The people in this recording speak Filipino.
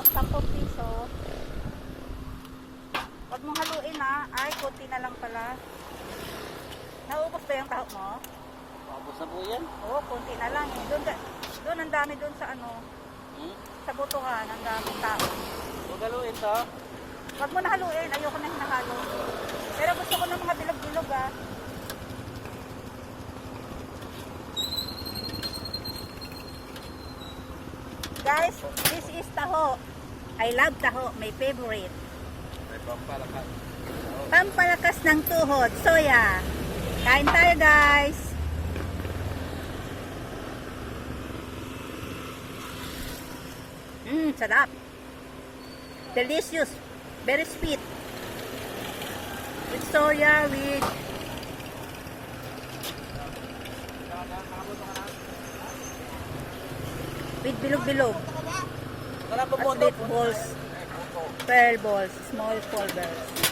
10 piso. Huwag mong haluin ha. Ay, konti na lang pala. Naubos ba yung taho mo? Tapos na po yan. Oo, konti na lang eh. Doon ang dami doon sa ano. Sa butuhan, ang daming tao. Huwag haluin to. Huwag mo na haluin. Ayoko na hinahalo. Pero gusto ko ng mga bilog-bilog ah. Guys, this is taho. I love taho. My favorite. May pampalakas. Pampalakas ng tuhod. Soya. Kain tayo guys. Sarap. Delicious. Very sweet. With soya, with bilog-bilog. Wala po At with balls. Pearl balls. Small pearl balls.